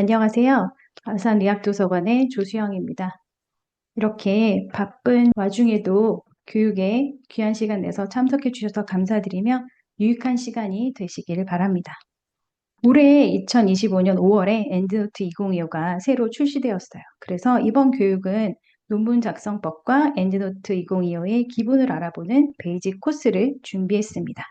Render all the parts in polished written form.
안녕하세요. 아산의학도서관의 조수영입니다. 이렇게 바쁜 와중에도 교육에 귀한 시간 내서 참석해 주셔서 감사드리며 유익한 시간이 되시길 바랍니다. 올해 2025년 5월에 엔드노트 2025가 새로 출시되었어요. 그래서 이번 교육은 논문 작성법과 엔드노트 2025의 기본을 알아보는 베이직 코스를 준비했습니다.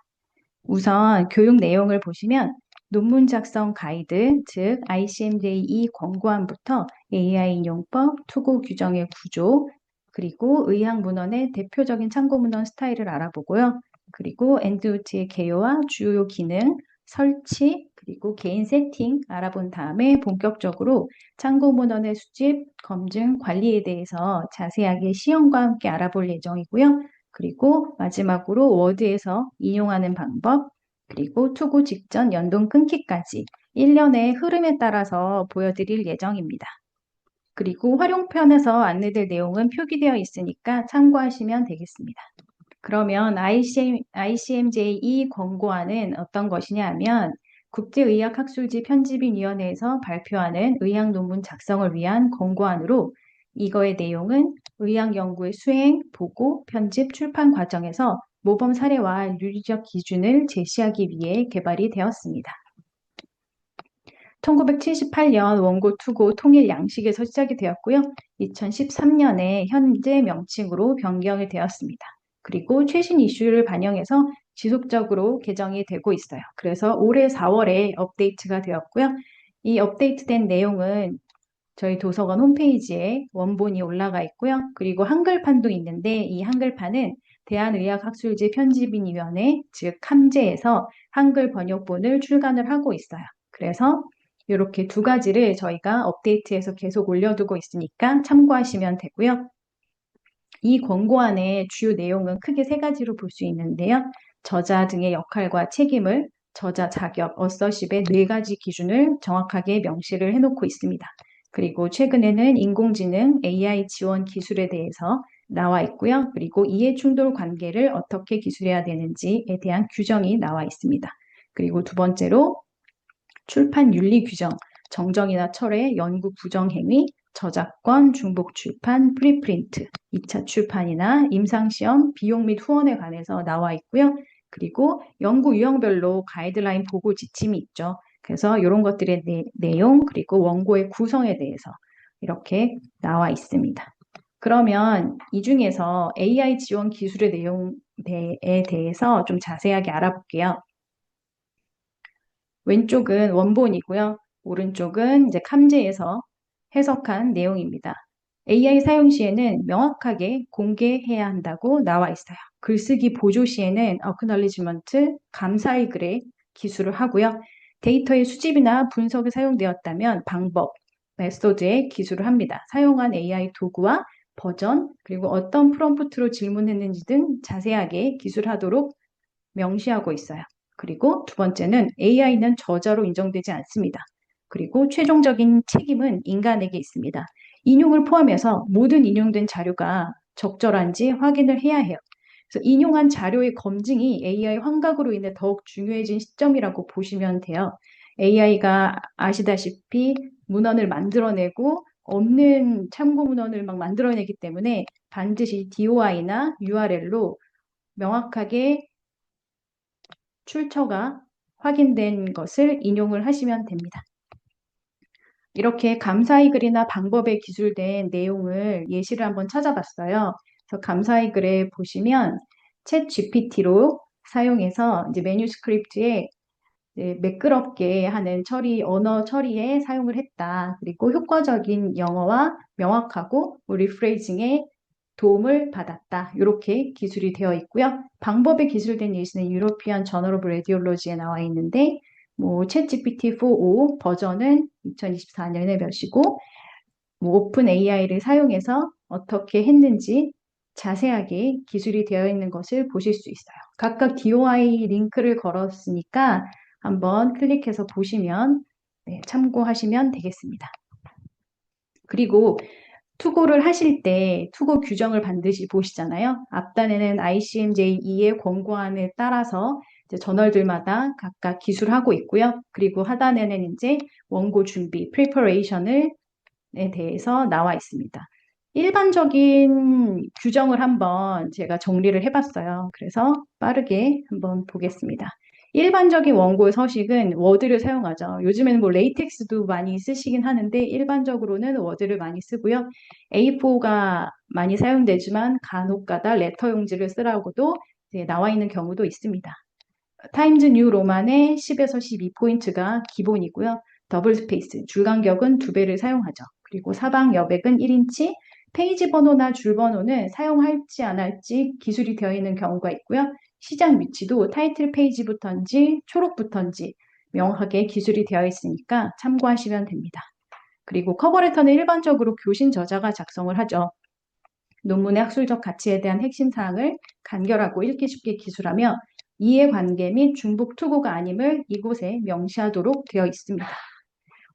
우선 교육 내용을 보시면 논문 작성 가이드, 즉 ICMJ2 권고안부터 AI 인용법, 투고 규정의 구조, 그리고 의학 문헌의 대표적인 참고 문헌 스타일을 알아보고요. 그리고 엔드노트의 개요와 주요 기능, 설치, 그리고 개인 세팅 알아본 다음에 본격적으로 참고 문헌의 수집, 검증, 관리에 대해서 자세하게 시험과 함께 알아볼 예정이고요. 그리고 마지막으로 워드에서 인용하는 방법, 그리고 투고 직전 연동 끊기까지 1년의 흐름에 따라서 보여드릴 예정입니다. 그리고 활용편에서 안내될 내용은 표기되어 있으니까 참고하시면 되겠습니다. 그러면 ICMJ2 권고안은 어떤 것이냐 하면 국제의학학술지 편집인위원회에서 발표하는 의학 논문 작성을 위한 권고안으로 이거의 내용은 의학 연구의 수행, 보고, 편집, 출판 과정에서 모범 사례와 윤리적 기준을 제시하기 위해 개발이 되었습니다. 1978년 원고 투고 통일 양식에서 시작이 되었고요. 2013년에 현재 명칭으로 변경이 되었습니다. 그리고 최신 이슈를 반영해서 지속적으로 개정이 되고 있어요. 그래서 올해 4월에 업데이트가 되었고요. 이 업데이트된 내용은 저희 도서관 홈페이지에 원본이 올라가 있고요. 그리고 한글판도 있는데 이 한글판은 대한의학학술지 편집인위원회, 즉 함재에서 한글 번역본을 출간을 하고 있어요. 그래서 이렇게 두 가지를 저희가 업데이트해서 계속 올려두고 있으니까 참고하시면 되고요. 이 권고안의 주요 내용은 크게 세 가지로 볼 수 있는데요. 저자 등의 역할과 책임을, 저자 자격, 어서십의 네 가지 기준을 정확하게 명시를 해놓고 있습니다. 그리고 최근에는 인공지능 AI 지원 기술에 대해서 나와 있고요. 그리고 이해 충돌 관계를 어떻게 기술해야 되는지에 대한 규정이 나와 있습니다. 그리고 두 번째로 출판 윤리 규정, 정정이나 철회, 연구 부정 행위, 저작권, 중복 출판, 프리프린트, 2차 출판이나 임상시험, 비용 및 후원에 관해서 나와 있고요. 그리고 연구 유형별로 가이드라인 보고 지침이 있죠. 그래서 이런 것들의 내용, 그리고 원고의 구성에 대해서 이렇게 나와 있습니다. 그러면 이 중에서 AI 지원 기술의 내용에 대해서 좀 자세하게 알아볼게요. 왼쪽은 원본이고요. 오른쪽은 이제 캄제에서 해석한 내용입니다. AI 사용 시에는 명확하게 공개해야 한다고 나와 있어요. 글쓰기 보조 시에는 acknowledgement, 감사의 글에 기술을 하고요. 데이터의 수집이나 분석에 사용되었다면 방법, 메소드에 기술을 합니다. 사용한 AI 도구와 버전, 그리고 어떤 프롬프트로 질문했는지 등 자세하게 기술하도록 명시하고 있어요. 그리고 두 번째는 AI는 저자로 인정되지 않습니다. 그리고 최종적인 책임은 인간에게 있습니다. 인용을 포함해서 모든 인용된 자료가 적절한지 확인을 해야 해요. 그래서 인용한 자료의 검증이 AI 환각으로 인해 더욱 중요해진 시점이라고 보시면 돼요. AI가 아시다시피 문헌을 만들어내고 없는 참고 문헌을 막 만들어내기 때문에 반드시 DOI나 URL로 명확하게 출처가 확인된 것을 인용을 하시면 됩니다. 이렇게 감사의 글이나 방법에 기술된 내용을 예시를 한번 찾아봤어요. 그래서 감사의 글에 보시면 챗 GPT로 사용해서 이제 매뉴스크립트에 매끄럽게 하는 언어 처리에 사용을 했다. 그리고 효과적인 영어와 명확하고 리프레이징에 도움을 받았다. 이렇게 기술이 되어 있고요. 방법에 기술된 예시는 유로피안 저널 오브 레디올로지에 나와 있는데 챗 GPT-4o 버전은 2024년에 몇이고 오픈 AI를 사용해서 어떻게 했는지 자세하게 기술이 되어 있는 것을 보실 수 있어요. 각각 DOI 링크를 걸었으니까 한번 클릭해서 보시면 참고하시면 되겠습니다. 그리고 투고를 하실 때 투고 규정을 반드시 보시잖아요. 앞단에는 ICMJ2의 권고안에 따라서 이제 저널들마다 각각 기술하고 있고요. 그리고 하단에는 이제 원고 준비, preparation을 대해서 나와 있습니다. 일반적인 규정을 한번 제가 정리를 해봤어요. 그래서 빠르게 한번 보겠습니다. 일반적인 원고 서식은 워드를 사용하죠. 요즘에는 뭐 레이텍스도 많이 쓰시긴 하는데 일반적으로는 워드를 많이 쓰고요. A4가 많이 사용되지만 간혹가다 레터 용지를 쓰라고도 나와 있는 경우도 있습니다. 타임즈 뉴 로만의 10에서 12포인트가 기본이고요. 더블 스페이스, 줄 간격은 2배를 사용하죠. 그리고 사방 여백은 1인치, 페이지 번호나 줄 번호는 사용할지 안 할지 기술이 되어 있는 경우가 있고요. 시작 위치도 타이틀 페이지부터인지 초록부터인지 명확하게 기술이 되어 있으니까 참고하시면 됩니다. 그리고 커버레터는 일반적으로 교신 저자가 작성을 하죠. 논문의 학술적 가치에 대한 핵심 사항을 간결하고 읽기 쉽게 기술하며 이해관계 및 중복 투고가 아님을 이곳에 명시하도록 되어 있습니다.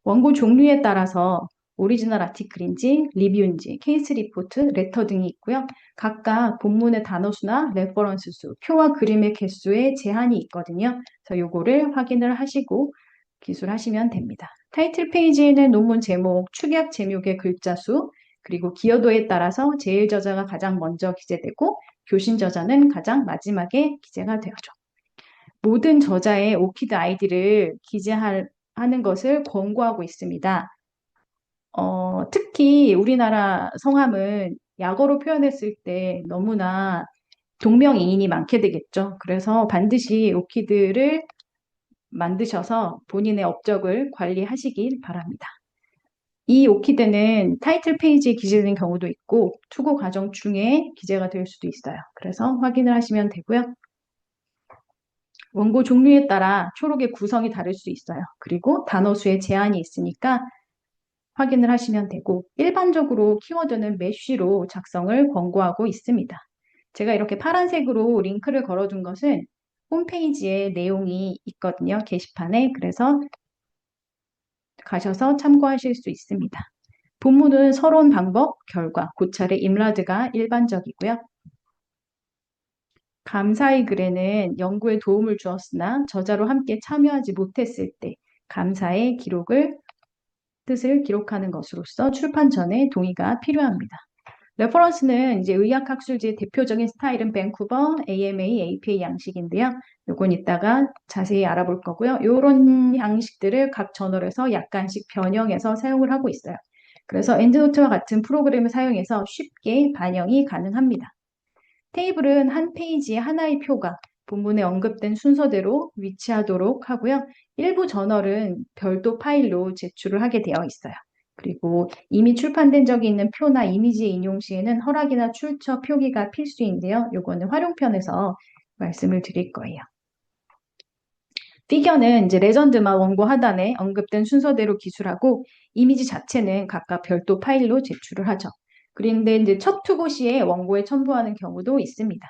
원고 종류에 따라서 오리지널 아티클인지 리뷰인지 케이스 리포트, 레터 등이 있고요. 각각 본문의 단어수나 레퍼런스 수, 표와 그림의 개수에 제한이 있거든요. 그래서 요거를 확인을 하시고 기술하시면 됩니다. 타이틀 페이지에는 논문 제목, 축약 제목의 글자 수, 그리고 기여도에 따라서 제일 저자가 가장 먼저 기재되고 교신 저자는 가장 마지막에 기재가 되어죠. 모든 저자의 오키드 아이디를 기재하는 것을 권고하고 있습니다. 특히 우리나라 성함은 약어로 표현했을 때 너무나 동명이인이 많게 되겠죠. 그래서 반드시 오키드를 만드셔서 본인의 업적을 관리하시길 바랍니다. 이 오키드는 타이틀 페이지에 기재되는 경우도 있고 투고 과정 중에 기재가 될 수도 있어요. 그래서 확인을 하시면 되고요. 원고 종류에 따라 초록의 구성이 다를 수 있어요. 그리고 단어 수에 제한이 있으니까 확인을 하시면 되고 일반적으로 키워드는 메쉬로 작성을 권고하고 있습니다. 제가 이렇게 파란색으로 링크를 걸어둔 것은 홈페이지에 내용이 있거든요. 게시판에. 그래서 가셔서 참고하실 수 있습니다. 본문은 서론 방법, 결과, 고찰의 임라드가 일반적이고요. 감사의 글에는 연구에 도움을 주었으나 저자로 함께 참여하지 못했을 때 감사의 뜻을 기록하는 것으로서 출판 전에 동의가 필요합니다. 레퍼런스는 이제 의학학술지의 대표적인 스타일은 밴쿠버, AMA, APA 양식인데요. 요건 이따가 자세히 알아볼 거고요. 이런 양식들을 각 저널에서 약간씩 변형해서 사용을 하고 있어요. 그래서 엔드노트와 같은 프로그램을 사용해서 쉽게 반영이 가능합니다. 테이블은 한 페이지에 하나의 표가 본문에 언급된 순서대로 위치하도록 하고요. 일부 저널은 별도 파일로 제출을 하게 되어 있어요. 그리고 이미 출판된 적이 있는 표나 이미지 인용 시에는 허락이나 출처 표기가 필수인데요. 요거는 활용편에서 말씀을 드릴 거예요. 피겨는 이제 레전드만 원고 하단에 언급된 순서대로 기술하고 이미지 자체는 각각 별도 파일로 제출을 하죠. 그런데 이제 첫 투고 시에 원고에 첨부하는 경우도 있습니다.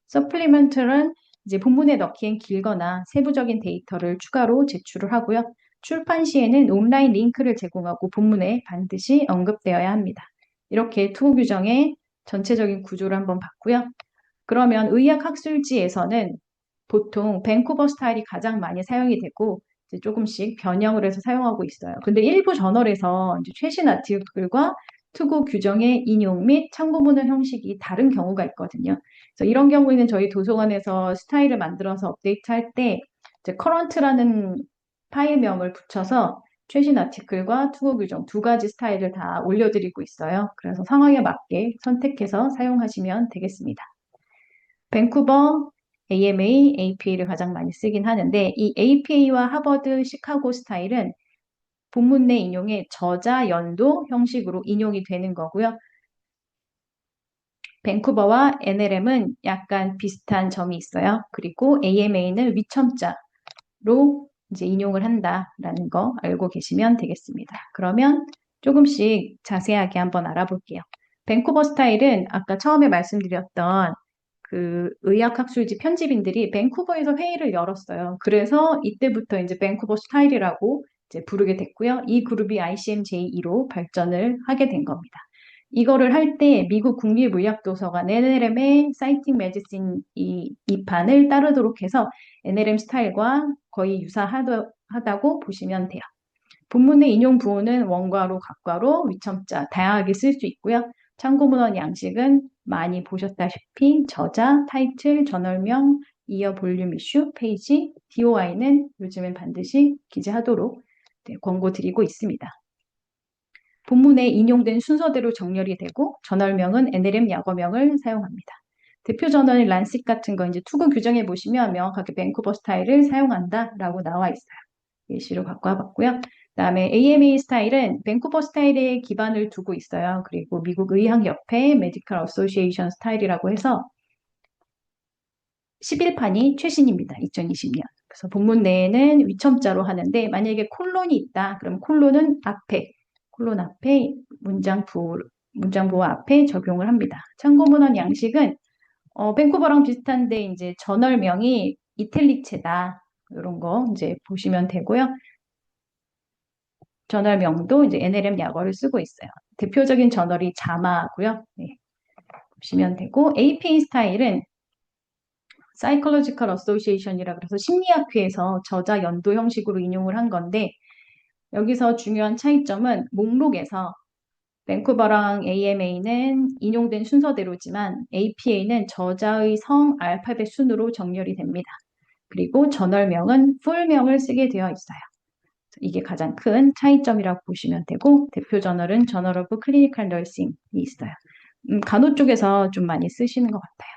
서플리먼트는 이제 본문에 넣기엔 길거나 세부적인 데이터를 추가로 제출을 하고요. 출판 시에는 온라인 링크를 제공하고 본문에 반드시 언급되어야 합니다. 이렇게 투고 규정의 전체적인 구조를 한번 봤고요. 그러면 의학학술지에서는 보통 밴쿠버 스타일이 가장 많이 사용이 되고 이제 조금씩 변형을 해서 사용하고 있어요. 근데 일부 저널에서 이제 최신 아티클과 투고 규정의 인용 및 참고문헌 형식이 다른 경우가 있거든요. 그래서 이런 경우에는 저희 도서관에서 스타일을 만들어서 업데이트할 때 이제 커런트라는 파일명을 붙여서 최신 아티클과 투고 규정 두 가지 스타일을 다 올려드리고 있어요. 그래서 상황에 맞게 선택해서 사용하시면 되겠습니다. 밴쿠버, AMA, APA를 가장 많이 쓰긴 하는데 이 APA와 하버드, 시카고 스타일은 본문 내 인용의 저자 연도 형식으로 인용이 되는 거고요. 밴쿠버와 NLM은 약간 비슷한 점이 있어요. 그리고 AMA는 위첨자로 이제 인용을 한다라는 거 알고 계시면 되겠습니다. 그러면 조금씩 자세하게 한번 알아볼게요. 밴쿠버 스타일은 아까 처음에 말씀드렸던 그 의학학술지 편집인들이 밴쿠버에서 회의를 열었어요. 그래서 이때부터 이제 밴쿠버 스타일이라고 이제 부르게 됐고요. 이 그룹이 ICMJ2로 발전을 하게 된 겁니다. 이거를 할 때 미국 국립의학도서관 NLM의 사이팅 메디신 이 판을 따르도록 해서 NLM 스타일과 거의 유사하다고 보시면 돼요. 본문의 인용 부호는 원과로, 각과로, 위첨자 다양하게 쓸 수 있고요. 참고 문헌 양식은 많이 보셨다시피 저자, 타이틀, 저널명, 이어 볼륨 이슈, 페이지, DOI는 요즘엔 반드시 기재하도록 권고 드리고 있습니다. 본문에 인용된 순서대로 정렬이 되고 저널명은 NLM 약어명을 사용합니다. 대표 저널 란싯 같은 거 이제 투구 규정해 보시면 명확하게 밴쿠버 스타일을 사용한다라고 나와 있어요. 예시로 갖고 와봤고요. 그다음에 AMA 스타일은 밴쿠버 스타일에 기반을 두고 있어요. 그리고 미국 의학협회 메디컬 어소시에이션 스타일이라고 해서 11판이 최신입니다. 2020년. 그래서 본문 내에는 위첨자로 하는데 만약에 콜론이 있다. 그럼 콜론 앞에 문장 부호 앞에 적용을 합니다. 참고 문헌 양식은 밴쿠버랑 비슷한데 이제 저널명이 이탈릭체다. 이런 거 이제 보시면 되고요. 저널명도 이제 NLM 약어를 쓰고 있어요. 대표적인 저널이 자마고요. 네, 보시면 되고 APA 스타일은 Psychological Association이라 그래서 심리학회에서 저자 연도 형식으로 인용을 한 건데 여기서 중요한 차이점은 목록에서 밴쿠버랑 AMA는 인용된 순서대로지만 APA는 저자의 성 알파벳 순으로 정렬이 됩니다. 그리고 저널명은 풀명을 쓰게 되어 있어요. 이게 가장 큰 차이점이라고 보시면 되고 대표 저널은 저널 오브 클리니컬 널싱이 있어요. 간호 쪽에서 좀 많이 쓰시는 것 같아요.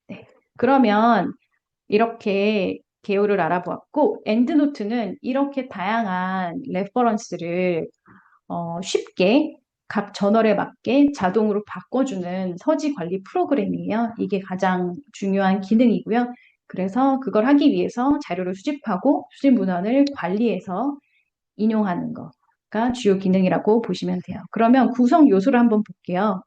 네. 그러면 이렇게 개요를 알아보았고 엔드노트는 이렇게 다양한 레퍼런스를 쉽게 각 저널에 맞게 자동으로 바꿔주는 서지 관리 프로그램이에요. 이게 가장 중요한 기능이고요. 그래서 그걸 하기 위해서 자료를 수집하고 수집 문헌을 관리해서 인용하는 거가 주요 기능이라고 보시면 돼요. 그러면 구성 요소를 한번 볼게요.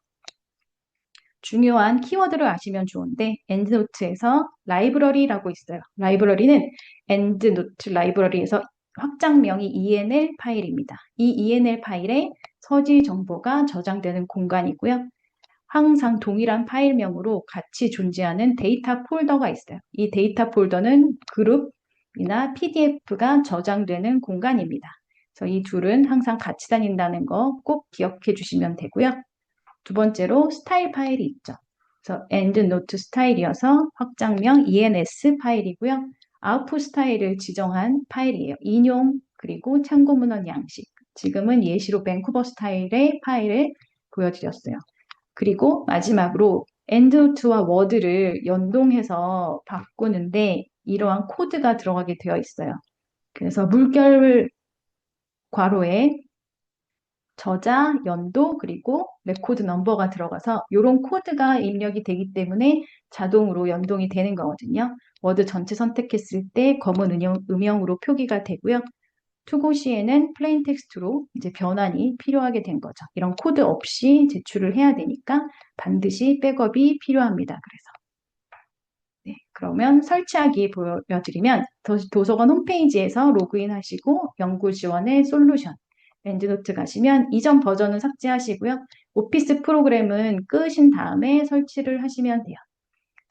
중요한 키워드를 아시면 좋은데 엔드노트에서 라이브러리라고 있어요. 라이브러리는 엔드노트 라이브러리에서 확장명이 ENL 파일입니다. 이 ENL 파일에 서지 정보가 저장되는 공간이고요. 항상 동일한 파일명으로 같이 존재하는 데이터 폴더가 있어요. 이 데이터 폴더는 그룹이나 PDF가 저장되는 공간입니다. 그래서 이 둘은 항상 같이 다닌다는 거 꼭 기억해 주시면 되고요. 두 번째로 스타일 파일이 있죠. 그래서 endnote 스타일이어서 확장명 ENS 파일이고요. 아웃풋 스타일을 지정한 파일이에요. 인용 그리고 참고 문헌 양식. 지금은 예시로 밴쿠버 스타일의 파일을 보여드렸어요. 그리고 마지막으로 엔드노트와 워드를 연동해서 바꾸는데 이러한 코드가 들어가게 되어 있어요. 그래서 물결 괄호에 저자, 연도, 그리고 레코드 넘버가 들어가서 이런 코드가 입력이 되기 때문에 자동으로 연동이 되는 거거든요. 워드 전체 선택했을 때 검은 음영으로 표기가 되고요. 투고 시에는 플레인 텍스트로 이제 변환이 필요하게 된 거죠. 이런 코드 없이 제출을 해야 되니까 반드시 백업이 필요합니다. 그래서 네, 그러면 설치하기 보여드리면 도서관 홈페이지에서 로그인 하시고 연구 지원의 솔루션 엔드노트 가시면 이전 버전은 삭제하시고요. 오피스 프로그램은 끄신 다음에 설치를 하시면 돼요.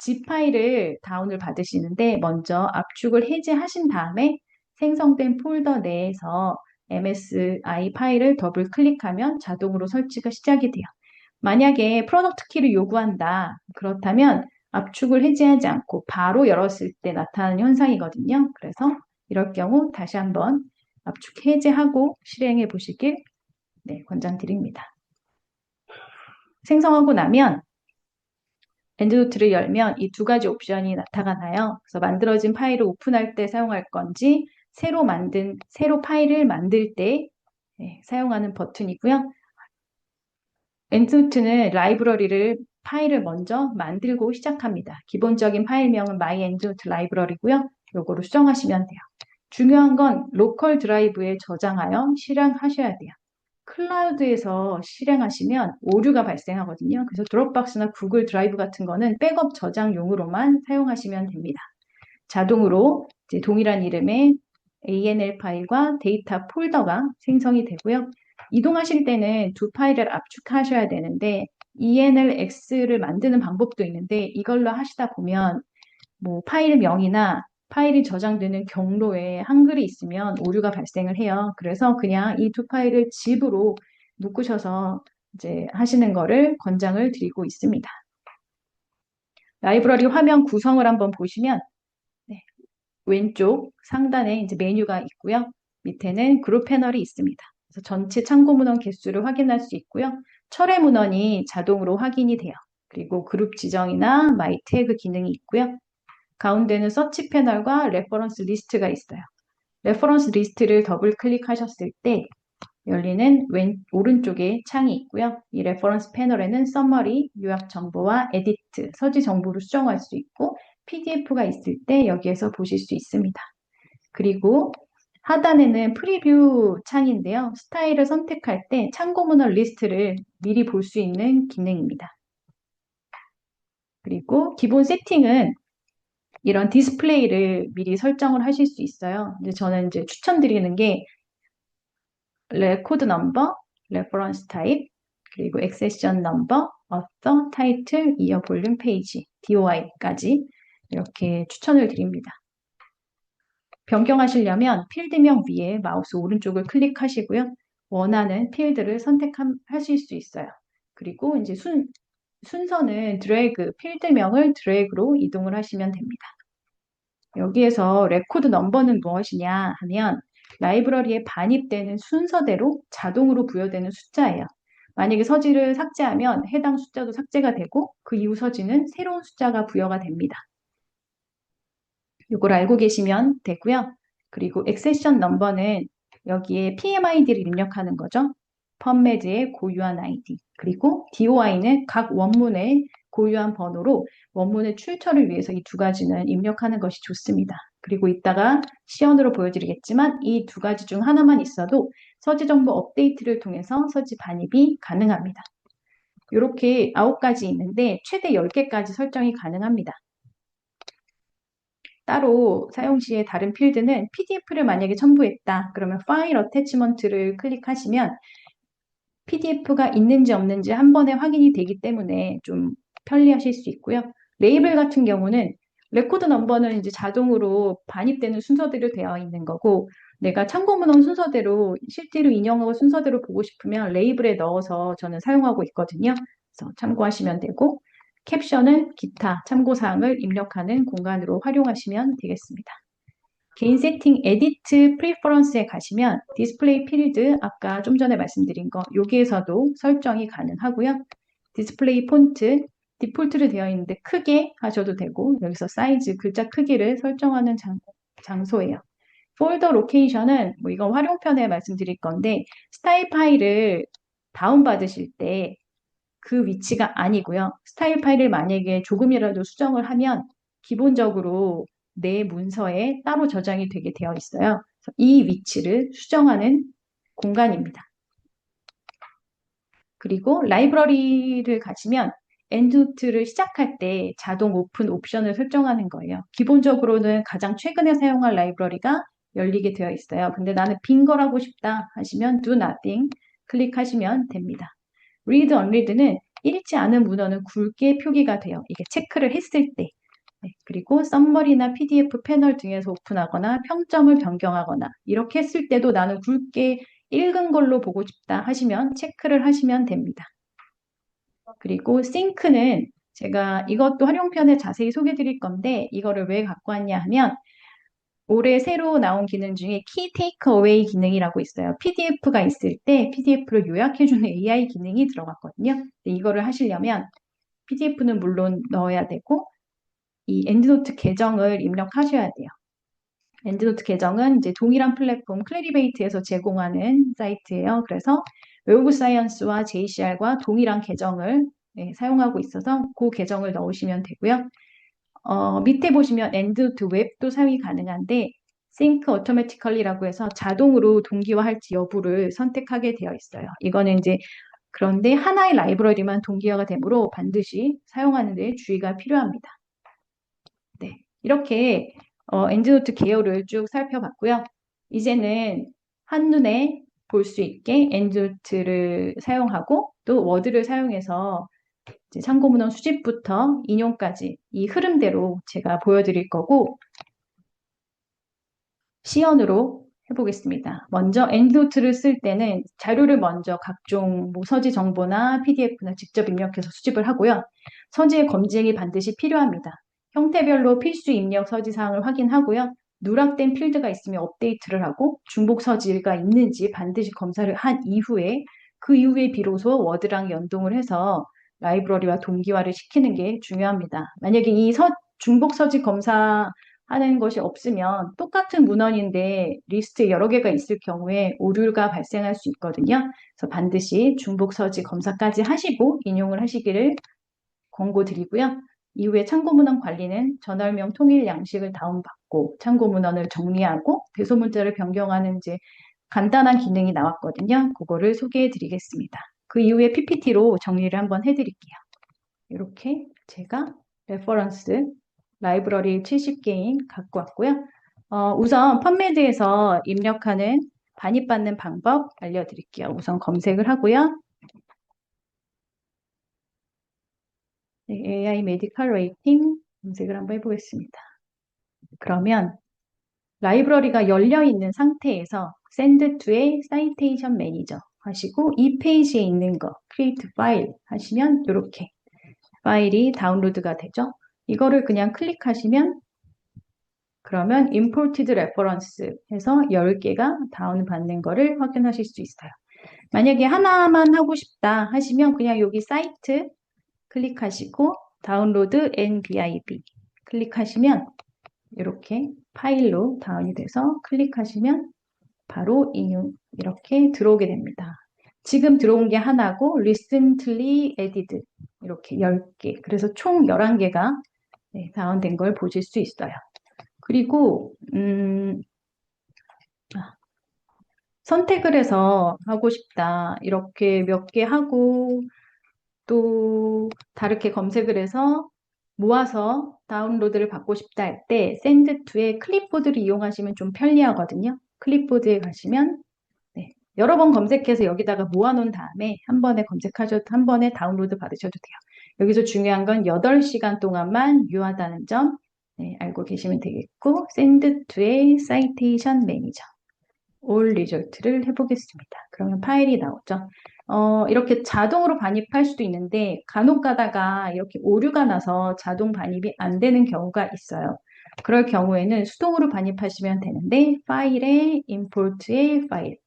zip 파일을 다운을 받으시는데 먼저 압축을 해제하신 다음에 생성된 폴더 내에서 MSI 파일을 더블 클릭하면 자동으로 설치가 시작이 돼요. 만약에 프로덕트 키를 요구한다. 그렇다면 압축을 해제하지 않고 바로 열었을 때 나타나는 현상이거든요. 그래서 이럴 경우 다시 한번 압축 해제하고 실행해 보시길 권장드립니다. 생성하고 나면 엔드노트를 열면 이 두 가지 옵션이 나타나요. 그래서 만들어진 파일을 오픈할 때 사용할 건지 새로 파일을 만들 때 사용하는 버튼이고요. 엔드노트는 파일을 먼저 만들고 시작합니다. 기본적인 파일명은 my endnote 라이브러리고요. 요거로 수정하시면 돼요. 중요한 건 로컬 드라이브에 저장하여 실행하셔야 돼요. 클라우드에서 실행하시면 오류가 발생하거든요. 그래서 드롭박스나 구글 드라이브 같은 거는 백업 저장용으로만 사용하시면 됩니다. 자동으로 이제 동일한 이름의 ANL 파일과 데이터 폴더가 생성이 되고요. 이동하실 때는 두 파일을 압축하셔야 되는데 ENLX를 만드는 방법도 있는데 이걸로 하시다 보면 뭐 파일명이나 파일이 저장되는 경로에 한글이 있으면 오류가 발생을 해요. 그래서 그냥 이 두 파일을 zip으로 묶으셔서 이제 하시는 거를 권장을 드리고 있습니다. 라이브러리 화면 구성을 한번 보시면 네, 왼쪽 상단에 이제 메뉴가 있고요. 밑에는 그룹 패널이 있습니다. 그래서 전체 참고 문헌 개수를 확인할 수 있고요. 철회 문헌이 자동으로 확인이 돼요. 그리고 그룹 지정이나 마이 태그 기능이 있고요. 가운데는 서치 패널과 레퍼런스 리스트가 있어요. 레퍼런스 리스트를 더블 클릭하셨을 때 열리는 오른쪽에 창이 있고요. 이 레퍼런스 패널에는 서머리, 요약 정보와 에디트, 서지 정보를 수정할 수 있고 PDF가 있을 때 여기에서 보실 수 있습니다. 그리고 하단에는 프리뷰 창인데요. 스타일을 선택할 때 참고 문헌 리스트를 미리 볼 수 있는 기능입니다. 그리고 기본 세팅은 이런 디스플레이를 미리 설정을 하실 수 있어요. 근데 저는 이제 추천드리는 게 레코드 넘버, 레퍼런스 타입, 그리고 액세션 넘버, 어서, 타이틀, 이어 볼륨 페이지, DOI까지 이렇게 추천을 드립니다. 변경하시려면 필드명 위에 마우스 오른쪽을 클릭하시고요. 원하는 필드를 선택하실 수 있어요. 그리고 이제 순서는 드래그, 필드명을 드래그로 이동을 하시면 됩니다. 여기에서 레코드 넘버는 무엇이냐 하면 라이브러리에 반입되는 순서대로 자동으로 부여되는 숫자예요. 만약에 서지를 삭제하면 해당 숫자도 삭제가 되고 그 이후 서지는 새로운 숫자가 부여가 됩니다. 이걸 알고 계시면 되고요. 그리고 액세션 넘버는 여기에 PMID를 입력하는 거죠. 펀메드의 고유한 아이디. 그리고 DOI는 각 원문의 고유한 번호로 원문의 출처를 위해서 이 두 가지는 입력하는 것이 좋습니다. 그리고 이따가 시연으로 보여드리겠지만 이 두 가지 중 하나만 있어도 서지 정보 업데이트를 통해서 서지 반입이 가능합니다. 이렇게 9가지 있는데 최대 10개까지 설정이 가능합니다. 따로 사용 시에 다른 필드는 PDF를 만약에 첨부했다. 그러면 파일 어태치먼트를 클릭하시면 PDF가 있는지 없는지 한 번에 확인이 되기 때문에 좀 편리하실 수 있고요. 레이블 같은 경우는 레코드 넘버는 이제 자동으로 반입되는 순서대로 되어 있는 거고 내가 참고 문헌 순서대로 실제로 인용하고 순서대로 보고 싶으면 레이블에 넣어서 저는 사용하고 있거든요. 그래서 참고하시면 되고 캡션은 기타 참고사항을 입력하는 공간으로 활용하시면 되겠습니다. 개인 세팅 에디트 프리퍼런스에 가시면 디스플레이 필드 아까 좀 전에 말씀드린 거 여기에서도 설정이 가능하고요. 디스플레이 폰트 디폴트로 되어 있는데 크게 하셔도 되고 여기서 사이즈 글자 크기를 설정하는 장소예요. 폴더 로케이션은 뭐 이건 활용편에 말씀드릴 건데 스타일 파일을 다운받으실 때 그 위치가 아니고요. 스타일 파일을 만약에 조금이라도 수정을 하면 기본적으로 내 문서에 따로 저장이 되게 되어 있어요. 이 위치를 수정하는 공간입니다. 그리고 라이브러리를 가시면 엔드노트를 시작할 때 자동 오픈 옵션을 설정하는 거예요. 기본적으로는 가장 최근에 사용할 라이브러리가 열리게 되어 있어요. 근데 나는 빈 거라고 싶다 하시면 do nothing 클릭하시면 됩니다. read unread는 읽지 않은 문헌은 굵게 표기가 돼요. 이게 체크를 했을 때. 네, 그리고 썸머리나 PDF 패널 등에서 오픈하거나 평점을 변경하거나 이렇게 했을 때도 나는 굵게 읽은 걸로 보고 싶다 하시면 체크를 하시면 됩니다. 그리고 싱크는 제가 이것도 활용편에 자세히 소개해 드릴 건데 이거를 왜 갖고 왔냐 하면 올해 새로 나온 기능 중에 키 테이크 어웨이 기능이라고 있어요. PDF가 있을 때 PDF를 요약해주는 AI 기능이 들어갔거든요. 이거를 하시려면 PDF는 물론 넣어야 되고 이 엔드노트 계정을 입력하셔야 돼요. 엔드노트 계정은 이제 동일한 플랫폼 클래리베이트에서 제공하는 사이트예요. 그래서 웨브 사이언스와 JCR과 동일한 계정을 사용하고 있어서 그 계정을 넣으시면 되고요. 밑에 보시면 엔드노트 웹도 사용이 가능한데 Sync Automatically라고 해서 자동으로 동기화할지 여부를 선택하게 되어 있어요. 이거는 이제 그런데 하나의 라이브러리만 동기화가 되므로 반드시 사용하는 데 주의가 필요합니다. 네, 이렇게 엔드노트 개요를 쭉 살펴봤고요. 이제는 한눈에 볼 수 있게 엔드노트를 사용하고 또 워드를 사용해서 이제 참고문헌 수집부터 인용까지 이 흐름대로 제가 보여드릴 거고 시연으로 해보겠습니다. 먼저 엔드노트를 쓸 때는 자료를 먼저 각종 서지 정보나 PDF나 직접 입력해서 수집을 하고요. 서지의 검증이 반드시 필요합니다. 형태별로 필수 입력 서지 사항을 확인하고요. 누락된 필드가 있으면 업데이트를 하고 중복 서지가 있는지 반드시 검사를 한 이후에 그 이후에 비로소 워드랑 연동을 해서 라이브러리와 동기화를 시키는 게 중요합니다. 만약에 이 중복 서지 검사하는 것이 없으면 똑같은 문헌인데 리스트에 여러 개가 있을 경우에 오류가 발생할 수 있거든요. 그래서 반드시 중복 서지 검사까지 하시고 인용을 하시기를 권고드리고요. 이후에 참고문헌 관리는 전월명 통일 양식을 다운받고 참고문헌을 정리하고 대소문자를 변경하는 이제 간단한 기능이 나왔거든요. 그거를 소개해 드리겠습니다. 그 이후에 PPT로 정리를 한번 해드릴게요. 이렇게 제가 레퍼런스 라이브러리 70개인 갖고 왔고요. 우선 펀메드에서 입력하는 반입받는 방법 알려드릴게요. 우선 검색을 하고요. 네, AI 메디컬 레이팅 검색을 한번 해보겠습니다. 그러면 라이브러리가 열려 있는 상태에서 Send to의 Citation Manager 하시고 이 페이지에 있는 거 Create File 하시면 이렇게 파일이 다운로드가 되죠. 이거를 그냥 클릭하시면 그러면 Imported Reference 해서 10개가 다운받는 거를 확인하실 수 있어요. 만약에 하나만 하고 싶다 하시면 그냥 여기 사이트 클릭하시고 다운로드 NBIB 클릭하시면 이렇게 파일로 다운이 돼서 클릭하시면 바로 인용 이렇게 들어오게 됩니다. 지금 들어온 게 하나고 recently added 이렇게 10개 그래서 총 11개가 다운된 걸 보실 수 있어요. 그리고 선택을 해서 하고 싶다 이렇게 몇 개 하고 또 다르게 검색을 해서 모아서 다운로드를 받고 싶다 할 때 샌드 투의 클립보드를 이용하시면 좀 편리하거든요. 클립보드에 가시면 여러 번 검색해서 여기다가 모아놓은 다음에 한 번에 검색하셔도 한 번에 다운로드 받으셔도 돼요. 여기서 중요한 건 8시간 동안만 유효하다는 점 알고 계시면 되겠고 샌드 투의 사이테이션 매니저 올 리졸트를 해보겠습니다. 그러면 파일이 나오죠. 이렇게 자동으로 반입할 수도 있는데 간혹 가다가 이렇게 오류가 나서 자동 반입이 안 되는 경우가 있어요. 그럴 경우에는 수동으로 반입하시면 되는데 파일에 임포트의 파일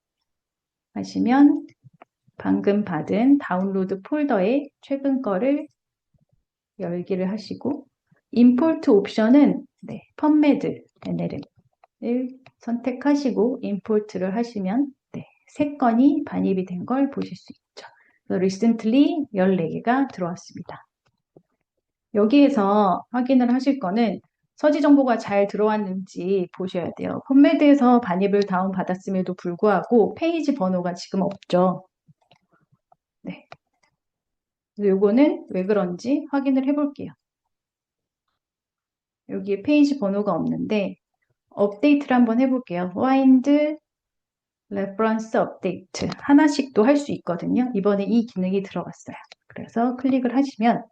하시면 방금 받은 다운로드 폴더에 최근 거를 열기를 하시고 임포트 옵션은 펀메드 NLM을 선택하시고 임포트를 하시면 3건이 반입이 된 걸 보실 수 있죠. recently 14개가 들어왔습니다. 여기에서 확인을 하실 거는 서지 정보가 잘 들어왔는지 보셔야 돼요. 펀메드에서 반입을 다운받았음에도 불구하고 페이지 번호가 지금 없죠. 네. 요거는 왜 그런지 확인을 해볼게요. 여기에 페이지 번호가 없는데 업데이트를 한번 해볼게요. find reference update 하나씩 또 할 수 있거든요. 이번에 이 기능이 들어갔어요. 그래서 클릭을 하시면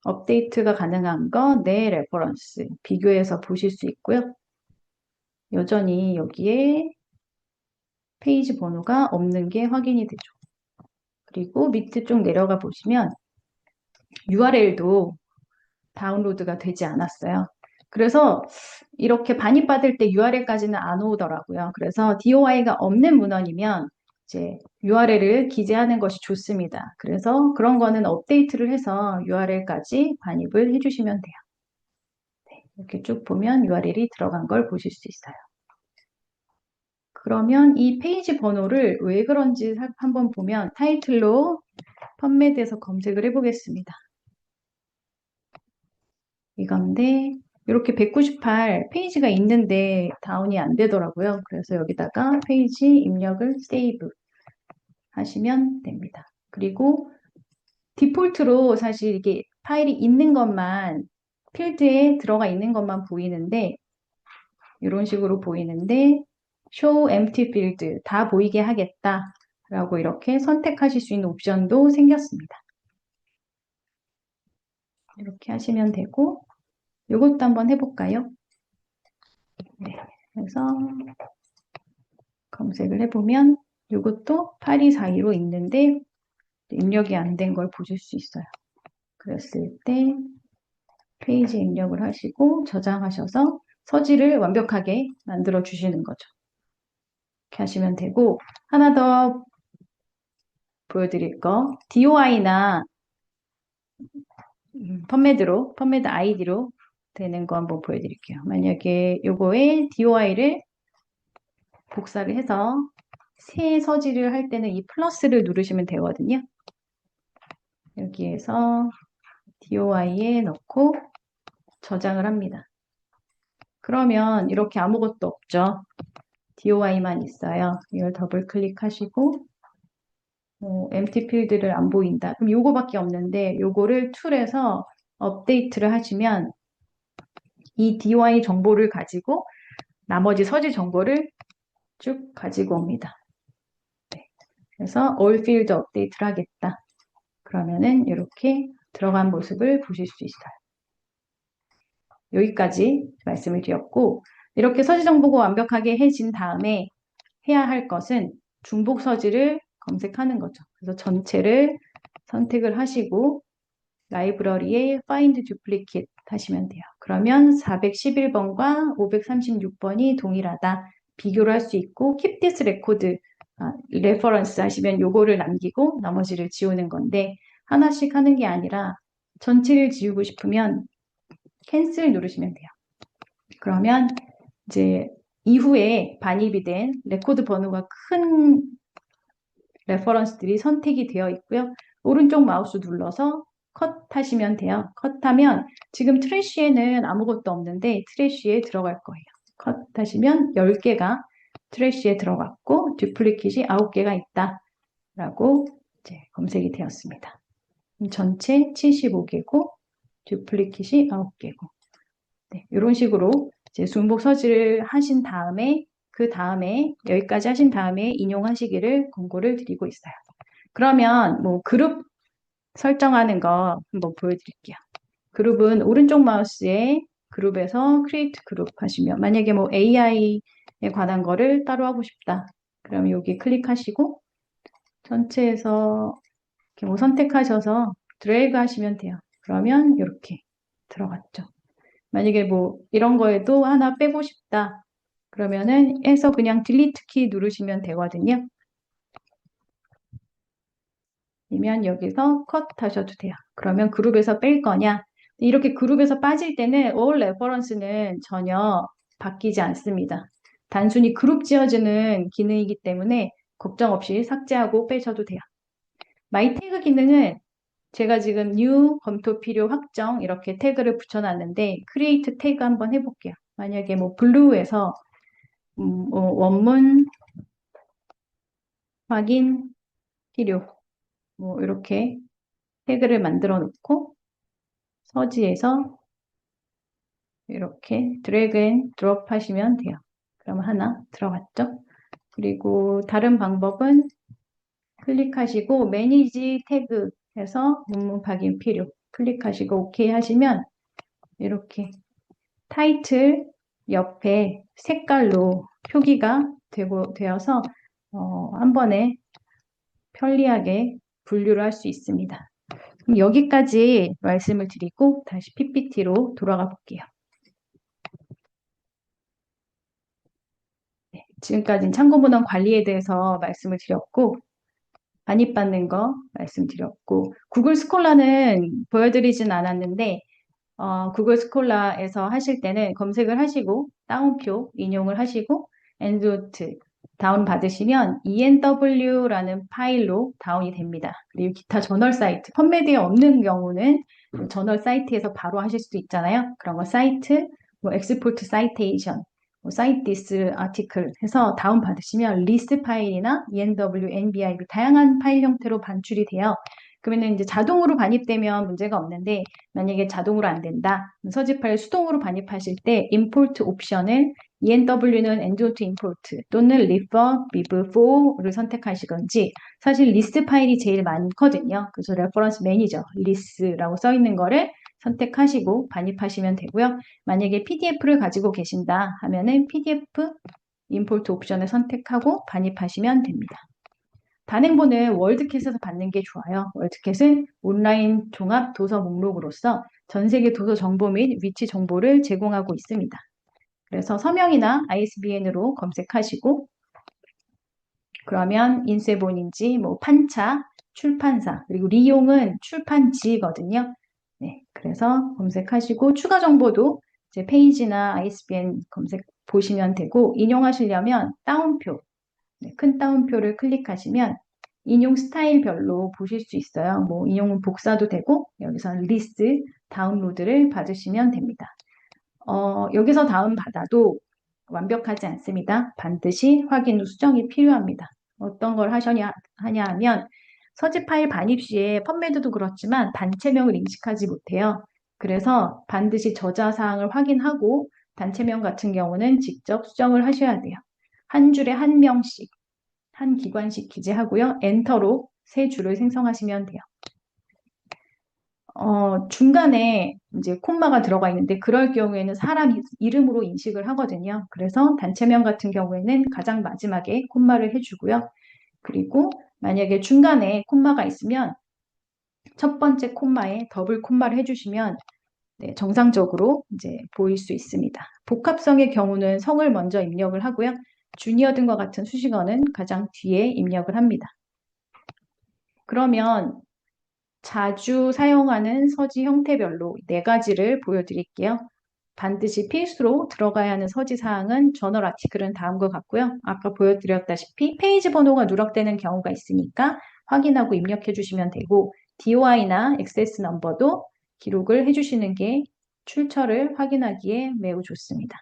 업데이트가 가능한 거 내 레퍼런스 비교해서 보실 수 있고요. 여전히 여기에 페이지 번호가 없는 게 확인이 되죠. 그리고 밑에 쭉 내려가 보시면 URL도 다운로드가 되지 않았어요. 그래서 이렇게 반입받을 때 URL까지는 안 오더라고요. 그래서 DOI가 없는 문헌이면 이제 URL을 기재하는 것이 좋습니다. 그래서 그런 거는 업데이트를 해서 URL까지 반입을 해주시면 돼요. 이렇게 쭉 보면 URL이 들어간 걸 보실 수 있어요. 그러면 이 페이지 번호를 왜 그런지 한번 보면 타이틀로 펀메드에서 검색을 해보겠습니다. 이건데 이렇게 198 페이지가 있는데 다운이 안 되더라고요. 그래서 여기다가 페이지 입력을 세이브 하시면 됩니다. 그리고 디폴트로 사실 이게 파일이 있는 것만 필드에 들어가 있는 것만 보이는데 이런 식으로 보이는데 show empty field 다 보이게 하겠다 라고 이렇게 선택하실 수 있는 옵션도 생겼습니다. 이렇게 하시면 되고 이것도 한번 해볼까요? 네, 그래서 검색을 해보면 이것도 8242로 있는데 입력이 안 된 걸 보실 수 있어요. 그랬을 때 페이지 입력을 하시고 저장하셔서 서지를 완벽하게 만들어 주시는 거죠. 이렇게 하시면 되고 하나 더 보여드릴 거 DOI나 펀매드 아이디로 되는 거 한번 보여드릴게요. 만약에 요거에 DOI를 복사를 해서 새 서지를 할 때는 이 플러스를 누르시면 되거든요. 여기에서 DOI에 넣고 저장을 합니다. 그러면 이렇게 아무것도 없죠. DOI만 있어요. 이걸 더블 클릭하시고 empty 필드를 안 보인다. 그럼 요거밖에 없는데 요거를 툴에서 업데이트를 하시면 이 DOI 정보를 가지고 나머지 서지 정보를 쭉 가지고 옵니다. 네. 그래서 all field 업데이트를 하겠다. 그러면은 이렇게 들어간 모습을 보실 수 있어요. 여기까지 말씀을 드렸고 이렇게 서지 정보가 완벽하게 해진 다음에 해야 할 것은 중복 서지를 검색하는 거죠. 그래서 전체를 선택을 하시고 라이브러리에 find duplicate 하시면 돼요. 그러면 411번과 536번이 동일하다. 비교를 할 수 있고 keep this record, reference 하시면 요거를 남기고 나머지를 지우는 건데 하나씩 하는 게 아니라 전체를 지우고 싶으면 cancel 누르시면 돼요. 그러면 이제 이후에 반입이 된 레코드 번호가 큰 레퍼런스들이 선택이 되어 있고요. 오른쪽 마우스 눌러서 컷 하시면 돼요. 컷하면 지금 트래쉬에는 아무것도 없는데 트래쉬에 들어갈 거예요. 컷 하시면 10개가 트래쉬에 들어갔고 듀플리킷이 9개가 있다 라고 이제 검색이 되었습니다. 전체 75개고 듀플리킷이 9개고 네, 이런 식으로 이제 중복 서지를 하신 다음에 그 다음에 여기까지 하신 다음에 인용하시기를 권고를 드리고 있어요. 그러면 뭐 그룹 설정하는 거 한번 보여드릴게요. 그룹은 오른쪽 마우스에 그룹에서 create 그룹 하시면 만약에 뭐 AI에 관한 거를 따로 하고 싶다. 그럼 여기 클릭하시고 전체에서 이렇게 뭐 선택하셔서 드래그 하시면 돼요. 그러면 이렇게 들어갔죠. 만약에 뭐 이런 거에도 하나 빼고 싶다. 그러면은 해서 그냥 딜리트 키 누르시면 되거든요. 아니면 여기서 컷 하셔도 돼요. 그러면 그룹에서 뺄 거냐? 이렇게 그룹에서 빠질 때는 all reference는 전혀 바뀌지 않습니다. 단순히 그룹 지어주는 기능이기 때문에 걱정 없이 삭제하고 빼셔도 돼요. my 태그 기능은 제가 지금 new 검토 필요 확정 이렇게 태그를 붙여놨는데 create 태그 한번 해볼게요. 만약에 뭐 블루에서 원문 확인 필요 뭐 이렇게 태그를 만들어 놓고 서지에서 이렇게 드래그 앤 드롭 하시면 돼요. 그러면 하나 들어갔죠? 그리고 다른 방법은 클릭하시고 매니지 태그 해서 문문 확인 필요 클릭하시고 오케이 하시면 이렇게 타이틀 옆에 색깔로 표기가 되어서 한 번에 편리하게 분류를 할 수 있습니다. 그럼 여기까지 말씀을 드리고 다시 PPT로 돌아가 볼게요. 네, 지금까지는 참고문헌 관리에 대해서 말씀을 드렸고 반입받는 거 말씀드렸고 구글 스콜라는 보여드리진 않았는데 구글 스콜라에서 하실 때는 검색을 하시고 다운표 인용을 하시고 엔드노트 다운 받으시면 ENW라는 파일로 다운이 됩니다. 그리고 기타 저널 사이트, 펀메드에 없는 경우는 저널 사이트에서 바로 하실 수도 있잖아요. 그런 거 사이트, 뭐 엑스포트 사이테이션, 뭐 사이트 디스 아티클 해서 다운 받으시면 리스트 파일이나 ENW, NBIB 다양한 파일 형태로 반출이 돼요. 그러면 이제 자동으로 반입되면 문제가 없는데 만약에 자동으로 안 된다. 서지 파일 수동으로 반입하실 때 임포트 옵션을 ENW는 end to import 또는 refer, bib, for를 선택하시건지 사실 리스트 파일이 제일 많거든요. 그래서 레퍼런스 매니저, 리스라고 써 있는 거를 선택하시고 반입하시면 되고요. 만약에 PDF를 가지고 계신다 하면은 PDF 임포트 옵션을 선택하고 반입하시면 됩니다. 단행본은 월드캣에서 받는 게 좋아요. 월드캣은 온라인 종합 도서 목록으로서 전 세계 도서 정보 및 위치 정보를 제공하고 있습니다. 그래서 서명이나 ISBN으로 검색하시고 그러면 인쇄본인지 뭐 판차, 출판사 그리고 리용은 출판지거든요. 네, 그래서 검색하시고 추가 정보도 이제 페이지나 ISBN 검색 보시면 되고 인용하시려면 따옴표, 네, 큰 따옴표를 클릭하시면 인용 스타일별로 보실 수 있어요. 뭐 인용 복사도 되고 여기서 리스트 다운로드를 받으시면 됩니다. 여기서 다운받아도 완벽하지 않습니다. 반드시 확인 후 수정이 필요합니다. 어떤 걸 하냐 하면 서지 파일 반입 시에 펀메드도 그렇지만 단체명을 인식하지 못해요. 그래서 반드시 저자 사항을 확인하고 단체명 같은 경우는 직접 수정을 하셔야 돼요. 한 줄에 한 명씩, 한 기관씩 기재하고요. 엔터로 새 줄을 생성하시면 돼요. 중간에 이제 콤마가 들어가 있는데 그럴 경우에는 사람 이름으로 인식을 하거든요. 그래서 단체명 같은 경우에는 가장 마지막에 콤마를 해주고요. 그리고 만약에 중간에 콤마가 있으면 첫 번째 콤마에 더블 콤마를 해주시면 네, 정상적으로 이제 보일 수 있습니다. 복합성의 경우는 성을 먼저 입력을 하고요. 주니어 등과 같은 수식어는 가장 뒤에 입력을 합니다. 그러면 자주 사용하는 서지 형태별로 4가지를 보여드릴게요. 반드시 필수로 들어가야 하는 서지 사항은 저널 아티클은 다음과 같고요. 아까 보여드렸다시피 페이지 번호가 누락되는 경우가 있으니까 확인하고 입력해 주시면 되고 DOI나 액세스 넘버도 기록을 해주시는 게 출처를 확인하기에 매우 좋습니다.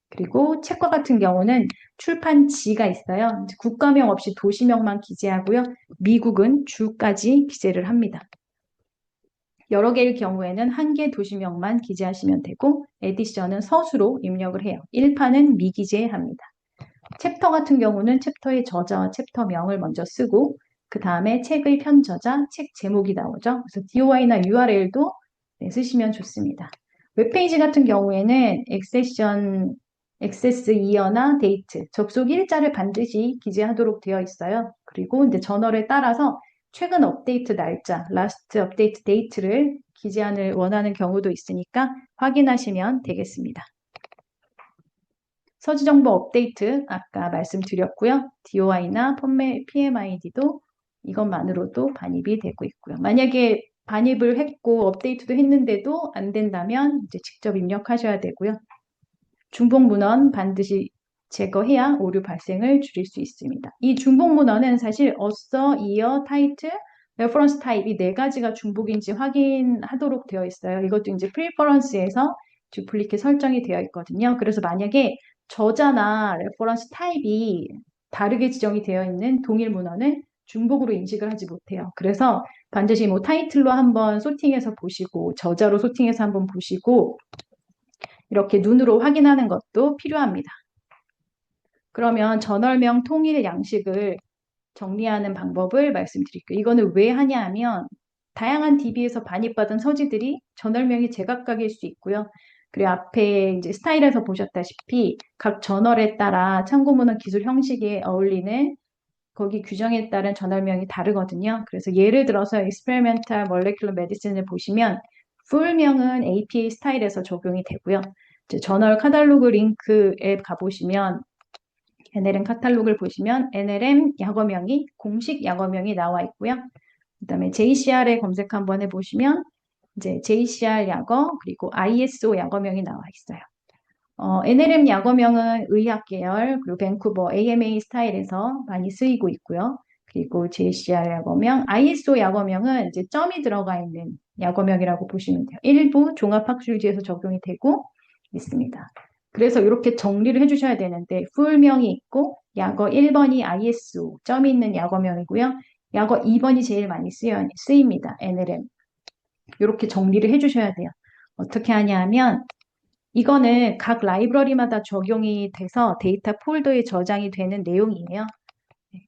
그리고 책과 같은 경우는 출판지가 있어요. 국가명 없이 도시명만 기재하고요. 미국은 주까지 기재를 합니다. 여러 개일 경우에는 한 개 도시명만 기재하시면 되고 에디션은 서수로 입력을 해요. 1판은 미기재합니다. 챕터 같은 경우는 챕터의 저자와 챕터명을 먼저 쓰고 그 다음에 책의 편저자, 책 제목이 나오죠. 그래서 DOI나 URL도 쓰시면 좋습니다. 웹페이지 같은 경우에는 액세스 이어나 데이트, 접속 일자를 반드시 기재하도록 되어 있어요. 그리고 이제 저널에 따라서 최근 업데이트 날짜, 라스트 업데이트 데이트를 기재안을 원하는 경우도 있으니까 확인하시면 되겠습니다. 서지정보 업데이트 아까 말씀드렸고요. DOI나 PMID도 이것만으로도 반입이 되고 있고요. 만약에 반입을 했고 업데이트도 했는데도 안 된다면 이제 직접 입력하셔야 되고요. 중복 문헌 반드시 제거해야 오류 발생을 줄일 수 있습니다. 이 중복 문헌은 사실 어서, 이어, 타이틀, 레퍼런스 타입 이 4가지가 중복인지 확인하도록 되어 있어요. 이것도 이제 프리퍼런스에서 듀플리케 설정이 되어 있거든요. 그래서 만약에 저자나 레퍼런스 타입이 다르게 지정이 되어 있는 동일 문헌은 중복으로 인식을 하지 못해요. 그래서 반드시 뭐 타이틀로 한번 소팅해서 보시고 저자로 소팅해서 한번 보시고 이렇게 눈으로 확인하는 것도 필요합니다. 그러면 저널명 통일 양식을 정리하는 방법을 말씀드릴게요. 이거는 왜 하냐 하면 다양한 DB에서 반입받은 서지들이 저널명이 제각각일 수 있고요. 그리고 앞에 이제 스타일에서 보셨다시피 각 저널에 따라 참고문헌 기술 형식에 어울리는 거기 규정에 따른 저널명이 다르거든요. 그래서 예를 들어서 Experimental Molecular Medicine을 보시면 풀명은 APA 스타일에서 적용이 되고요. 저널 카탈로그 링크에 가보시면 NLM 카탈로그를 보시면 NLM 약어명이 공식 약어명이 나와 있고요. 그다음에 JCR에 검색 한번 해보시면 이제 JCR 약어 그리고 ISO 약어명이 나와 있어요. NLM 약어명은 의학 계열 그리고 밴쿠버 AMA 스타일에서 많이 쓰이고 있고요. 그리고 JCR 약어명, ISO 약어명은 이제 점이 들어가 있는 약어명이라고 보시면 돼요. 일부 종합학술지에서 적용이 되고 있습니다. 그래서 이렇게 정리를 해주셔야 되는데 풀명이 있고 약어 1번이 ISO 점이 있는 약어명이고요. 약어 2번이 제일 많이 쓰입니다. NLM. 이렇게 정리를 해주셔야 돼요. 어떻게 하냐 하면 이거는 각 라이브러리마다 적용이 돼서 데이터 폴더에 저장이 되는 내용이에요.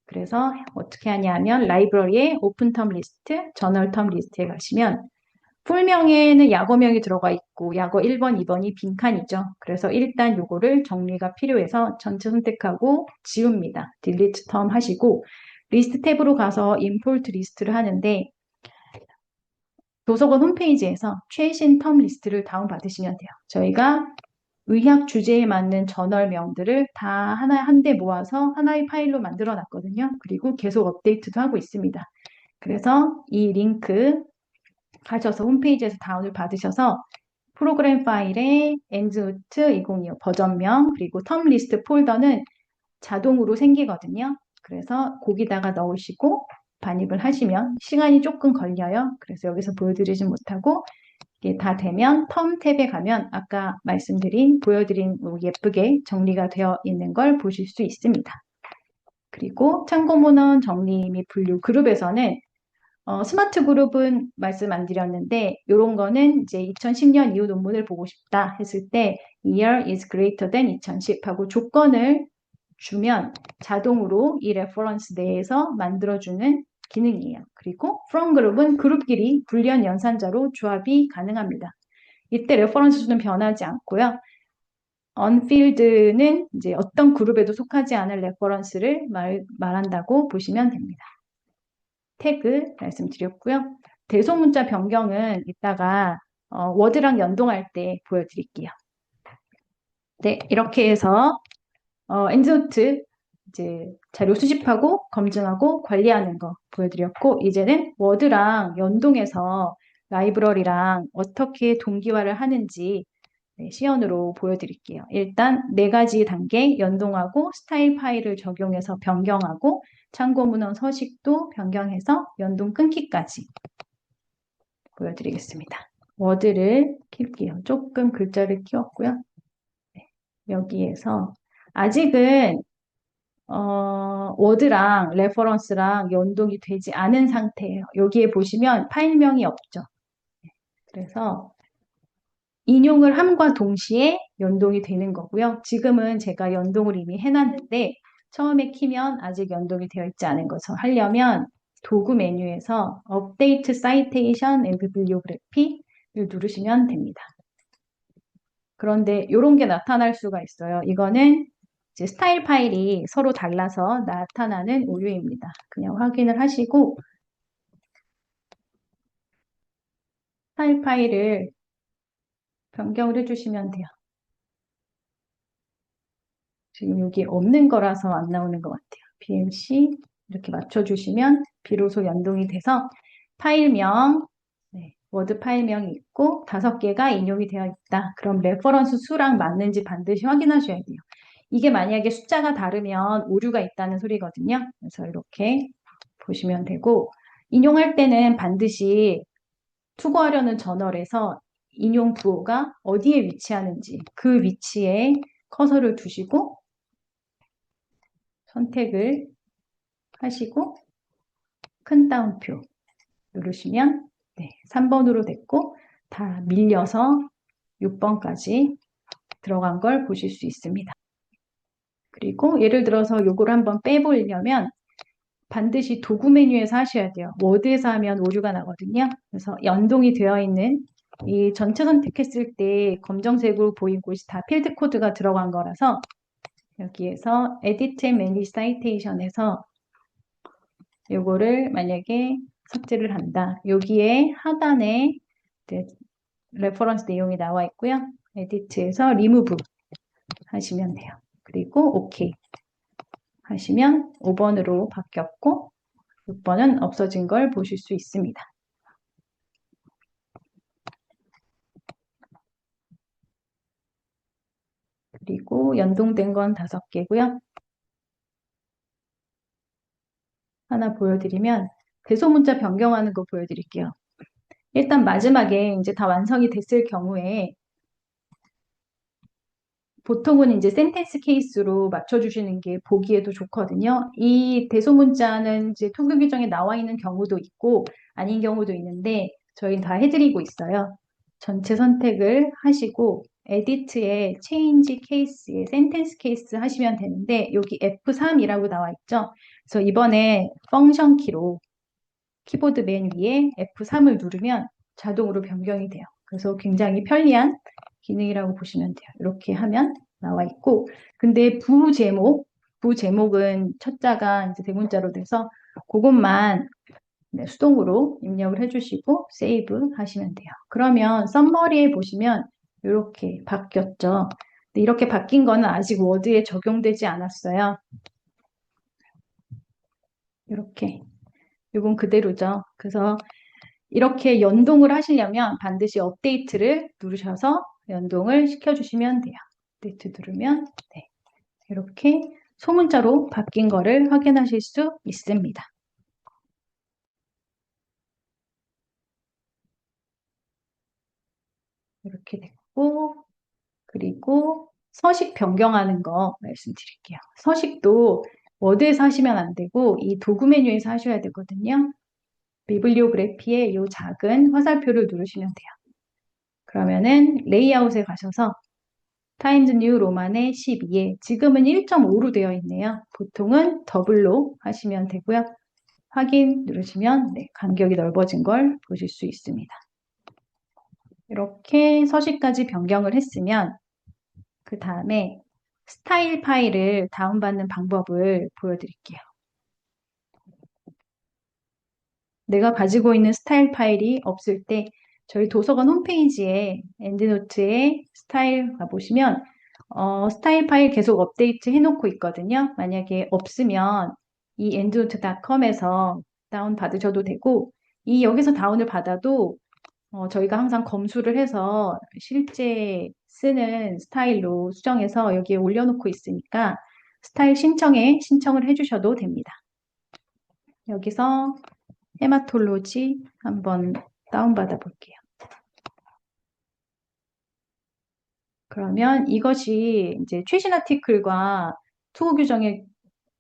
그래서 어떻게 하냐면 라이브러리에 오픈텀 리스트, 저널텀 리스트에 가시면 풀명에는 약어명이 들어가 있고 약어 1번, 2번이 빈칸이죠. 그래서 일단 요거를 정리가 필요해서 전체 선택하고 지웁니다. 딜리트 텀 하시고 리스트 탭으로 가서 임포트 리스트를 하는데 도서관 홈페이지에서 최신 텀 리스트를 다운받으시면 돼요. 저희가 의학 주제에 맞는 저널명들을 다 한 대 모아서 하나의 파일로 만들어 놨거든요. 그리고 계속 업데이트도 하고 있습니다. 그래서 이 링크 가셔서 홈페이지에서 다운을 받으셔서 프로그램 파일에 엔즈우트 2025 버전명 그리고 텀 리스트 폴더는 자동으로 생기거든요. 그래서 거기다가 넣으시고 반입을 하시면 시간이 조금 걸려요. 그래서 여기서 보여드리지 못하고 이게 다 되면 텀 탭에 가면 아까 보여드린 예쁘게 정리가 되어 있는 걸 보실 수 있습니다. 그리고 참고문헌 정리 및 분류 그룹에서는 스마트 그룹은 말씀 안 드렸는데 이런 거는 이제 2010년 이후 논문을 보고 싶다 했을 때 year is greater than 2010 하고 조건을 주면 자동으로 이 레퍼런스 내에서 만들어주는 기능이에요. 그리고 from 그룹은 그룹끼리 불리한 연산자로 조합이 가능합니다. 이때 레퍼런스 수는 변하지 않고요. unfilled는 이제 어떤 그룹에도 속하지 않을 레퍼런스를 말한다고 보시면 됩니다. 태그 말씀드렸고요. 대소문자 변경은 이따가 워드랑 연동할 때 보여드릴게요. 네, 이렇게 해서 엔드노트 이제 자료 수집하고 검증하고 관리하는 거 보여드렸고 이제는 워드랑 연동해서 라이브러리랑 어떻게 동기화를 하는지 시연으로 보여드릴게요. 일단 4가지 단계 연동하고 스타일 파일을 적용해서 변경하고 참고문헌 서식도 변경해서 연동 끊기까지 보여드리겠습니다. 워드를 킬게요. 조금 글자를 키웠고요. 네, 여기에서 아직은 워드랑 레퍼런스랑 연동이 되지 않은 상태예요. 여기에 보시면 파일명이 없죠. 그래서 인용을 함과 동시에 연동이 되는 거고요. 지금은 제가 연동을 이미 해놨는데 처음에 키면 아직 연동이 되어 있지 않은 것을 하려면 도구 메뉴에서 업데이트 사이테이션 앤 비블리오그래피를 누르시면 됩니다. 그런데 이런 게 나타날 수가 있어요. 이거는 이제 스타일 파일이 서로 달라서 나타나는 오류입니다. 그냥 확인을 하시고 스타일 파일을 변경을 해주시면 돼요. 지금 여기 없는 거라서 안 나오는 것 같아요. BMC 이렇게 맞춰주시면 비로소 연동이 돼서 파일명, 워드 파일명이 있고 5개가 인용이 되어 있다. 그럼 레퍼런스 수랑 맞는지 반드시 확인하셔야 돼요. 이게 만약에 숫자가 다르면 오류가 있다는 소리거든요. 그래서 이렇게 보시면 되고 인용할 때는 반드시 투고하려는 저널에서 인용 부호가 어디에 위치하는지 그 위치에 커서를 두시고 선택을 하시고 큰 따옴표 누르시면 3번으로 됐고 다 밀려서 6번까지 들어간 걸 보실 수 있습니다. 그리고 예를 들어서 요걸 한번 빼보려면 반드시 도구 메뉴에서 하셔야 돼요. 워드에서 하면 오류가 나거든요. 그래서 연동이 되어 있는 이 전체 선택했을 때 검정색으로 보인 곳이 다 필드 코드가 들어간 거라서 여기에서 Edit and Manage Citation에서 요거를 만약에 삭제를 한다. 여기에 하단에 레퍼런스 내용이 나와 있고요. 에디트에서 리무브 하시면 돼요. 그리고 OK 하시면 5번으로 바뀌었고 6번은 없어진 걸 보실 수 있습니다. 그리고 연동된 건 5개고요. 하나 보여드리면 대소문자 변경하는 거 보여드릴게요. 일단 마지막에 이제 다 완성이 됐을 경우에 보통은 이제 센텐스 케이스로 맞춰주시는 게 보기에도 좋거든요. 이 대소문자는 이제 통계 규정에 나와 있는 경우도 있고 아닌 경우도 있는데 저희는 다 해드리고 있어요. 전체 선택을 하시고 에디트에 change case에 sentence case 하시면 되는데 여기 F3이라고 나와 있죠. 그래서 이번에 펑션 키로 키보드 맨 위에 F3을 누르면 자동으로 변경이 돼요. 그래서 굉장히 편리한 기능이라고 보시면 돼요. 이렇게 하면 나와 있고, 근데 부제목은 첫자가 이제 대문자로 돼서 그것만 네, 수동으로 입력을 해주시고 세이브 하시면 돼요. 그러면 썸머리에 보시면 이렇게 바뀌었죠. 근데 이렇게 바뀐 거는 아직 워드에 적용되지 않았어요. 이렇게. 이건 그대로죠. 그래서 이렇게 연동을 하시려면 반드시 업데이트를 누르셔서 연동을 시켜주시면 돼요. 업데이트 누르면 네, 이렇게 소문자로 바뀐 거를 확인하실 수 있습니다. 이렇게 됐고 그리고 서식 변경하는 거 말씀드릴게요. 서식도 워드에서 하시면 안 되고 이 도구 메뉴에서 하셔야 되거든요. 비블리오그래피의 이 작은 화살표를 누르시면 돼요. 그러면은 레이아웃에 가셔서 타임즈 뉴 로만의 12에 지금은 1.5로 되어 있네요. 보통은 더블로 하시면 되고요. 확인 누르시면 네, 간격이 넓어진 걸 보실 수 있습니다. 이렇게 서식까지 변경을 했으면 그 다음에 스타일 파일을 다운받는 방법을 보여드릴게요. 내가 가지고 있는 스타일 파일이 없을 때 저희 도서관 홈페이지에 엔드노트에 스타일 가보시면 스타일 파일 계속 업데이트 해놓고 있거든요. 만약에 없으면 이 endnote.com에서 다운 받으셔도 되고 이 여기서 다운을 받아도 저희가 항상 검수를 해서 실제 쓰는 스타일로 수정해서 여기에 올려놓고 있으니까 스타일 신청을 해주셔도 됩니다. 여기서 헤마톨로지 한번 다운받아 볼게요. 그러면 이것이 이제 최신 아티클과 투구 규정의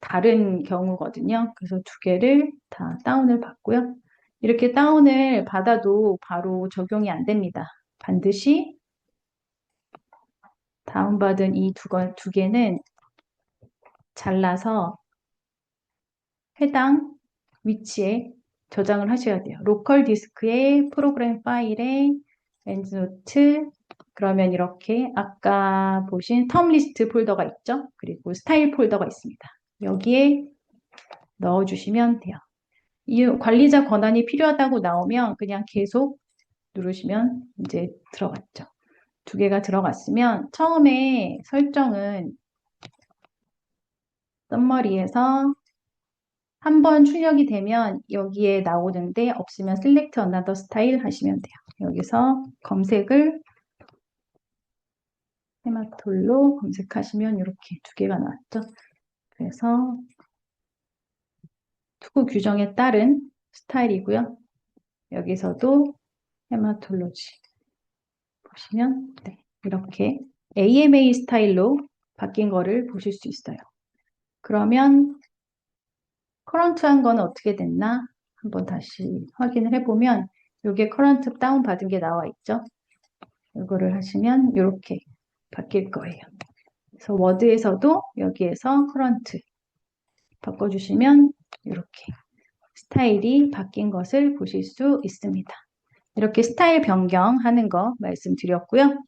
다른 경우거든요. 그래서 두 개를 다 다운을 받고요. 이렇게 다운을 받아도 바로 적용이 안 됩니다. 반드시 다운받은 이 두 개는 잘라서 해당 위치에 저장을 하셔야 돼요. 로컬 디스크에 프로그램 파일에 엔드노트 그러면 이렇게 아까 보신 텀 리스트 폴더가 있죠. 그리고 스타일 폴더가 있습니다. 여기에 넣어주시면 돼요. 이 관리자 권한이 필요하다고 나오면 그냥 계속 누르시면 이제 들어갔죠. 두 개가 들어갔으면 처음에 설정은 썸머리에서 한번 출력이 되면 여기에 나오는데 없으면 Select Another Style 하시면 돼요. 여기서 검색을 헤마톨로 검색하시면 이렇게 두 개가 나왔죠. 그래서 투구 규정에 따른 스타일이고요. 여기서도 헤마톨로지 보시면 네, 이렇게 AMA 스타일로 바뀐 거를 보실 수 있어요. 그러면 커런트한 거는 어떻게 됐나 한번 다시 확인을 해보면 이게 커런트 다운 받은 게 나와 있죠. 이거를 하시면 이렇게 바뀔 거예요. 그래서 워드에서도 여기에서 커런트 바꿔주시면 이렇게 스타일이 바뀐 것을 보실 수 있습니다. 이렇게 스타일 변경하는 거 말씀드렸고요.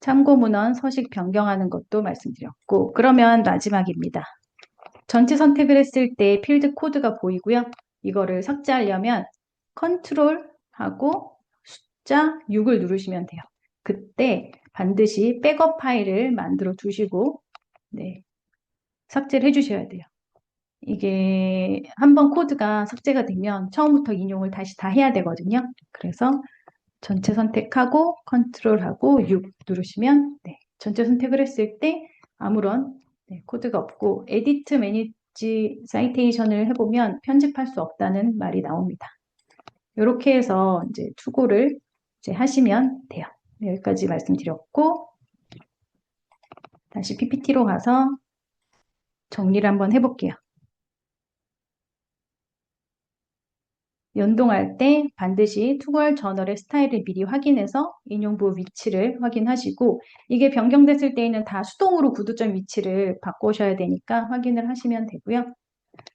참고 문헌 서식 변경하는 것도 말씀드렸고 그러면 마지막입니다. 전체 선택을 했을 때 필드 코드가 보이고요. 이거를 삭제하려면 컨트롤하고 숫자 6을 누르시면 돼요. 그때 반드시 백업 파일을 만들어 두시고 네, 삭제를 해주셔야 돼요. 이게 한번 코드가 삭제가 되면 처음부터 인용을 다시 다 해야 되거든요. 그래서 전체 선택하고 컨트롤하고 6 누르시면 네, 전체 선택을 했을 때 아무런 네, 코드가 없고 에디트 매니지 사이테이션을 해보면 편집할 수 없다는 말이 나옵니다. 이렇게 해서 이제 투고를 이제 하시면 돼요. 네, 여기까지 말씀드렸고 다시 PPT로 가서 정리를 한번 해볼게요. 연동할 때 반드시 투구할 저널의 스타일을 미리 확인해서 인용부 위치를 확인하시고 이게 변경됐을 때에는 다 수동으로 구두점 위치를 바꾸셔야 되니까 확인을 하시면 되고요.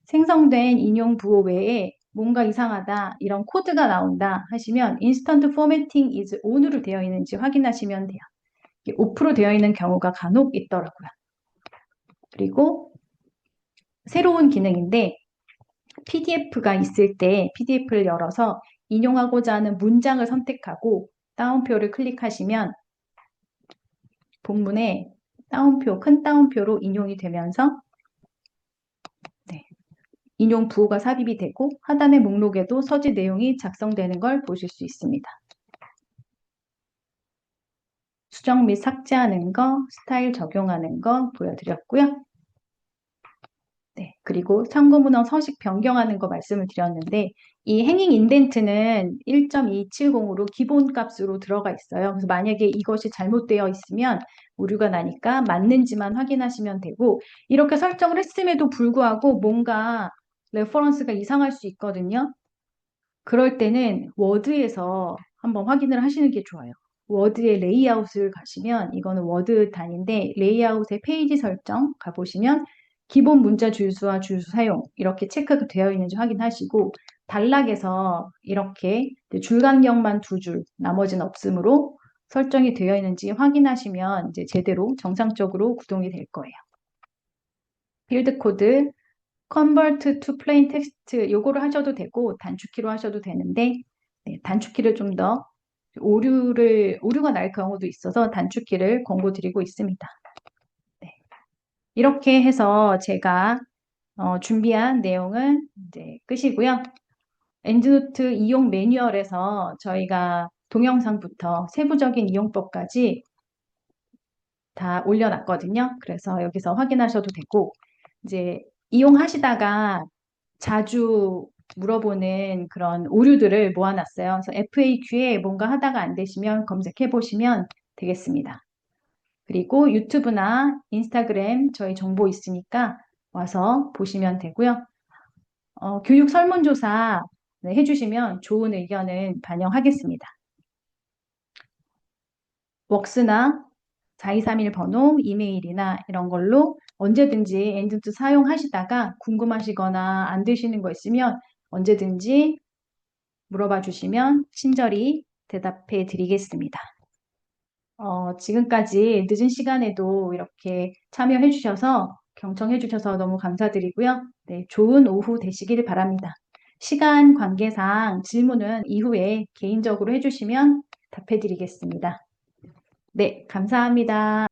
생성된 인용 부호 외에 뭔가 이상하다, 이런 코드가 나온다 하시면 Instant Formatting is on으로 되어 있는지 확인하시면 돼요. 오프로 되어 있는 경우가 간혹 있더라고요. 그리고 새로운 기능인데 PDF가 있을 때 PDF를 열어서 인용하고자 하는 문장을 선택하고 따옴표를 클릭하시면 본문에 따옴표, 큰 따옴표로 인용이 되면서 인용 부호가 삽입이 되고 하단의 목록에도 서지 내용이 작성되는 걸 보실 수 있습니다. 수정 및 삭제하는 거, 스타일 적용하는 거 보여드렸고요. 네, 그리고 참고 문헌 서식 변경하는 거 말씀을 드렸는데 이 행잉 인덴트는 1.270으로 기본 값으로 들어가 있어요. 그래서 만약에 이것이 잘못되어 있으면 오류가 나니까 맞는지만 확인하시면 되고 이렇게 설정을 했음에도 불구하고 뭔가 레퍼런스가 이상할 수 있거든요. 그럴 때는 워드에서 한번 확인을 하시는 게 좋아요. 워드의 레이아웃을 가시면 이거는 워드 단인데 레이아웃의 페이지 설정 가보시면 기본 문자 주소와 주소 사용 이렇게 체크가 되어 있는지 확인하시고 단락에서 이렇게 줄간격만 2줄 나머지는 없으므로 설정이 되어 있는지 확인하시면 이제 제대로 정상적으로 구동이 될 거예요. 필드 코드 Convert to Plain Text 요거를 하셔도 되고 단축키로 하셔도 되는데 단축키를 좀 더 오류가 날 경우도 있어서 단축키를 권고드리고 있습니다. 네. 이렇게 해서 제가 준비한 내용은 이제 끝이고요. 엔드노트 이용 매뉴얼에서 저희가 동영상부터 세부적인 이용법까지 다 올려놨거든요. 그래서 여기서 확인하셔도 되고 이제 이용하시다가 자주 물어보는 그런 오류들을 모아놨어요. 그래서 FAQ에 뭔가 하다가 안 되시면 검색해 보시면 되겠습니다. 그리고 유튜브나 인스타그램 저희 정보 있으니까 와서 보시면 되고요. 교육 설문조사 해주시면 좋은 의견은 반영하겠습니다. 웍스나 4231 번호, 이메일이나 이런 걸로 언제든지 엔드노트 사용하시다가 궁금하시거나 안 되시는 거 있으면 언제든지 물어봐 주시면 친절히 대답해 드리겠습니다. 지금까지 늦은 시간에도 이렇게 참여해 주셔서 경청해 주셔서 너무 감사드리고요. 네, 좋은 오후 되시길 바랍니다. 시간 관계상 질문은 이후에 개인적으로 해주시면 답해 드리겠습니다. 네, 감사합니다.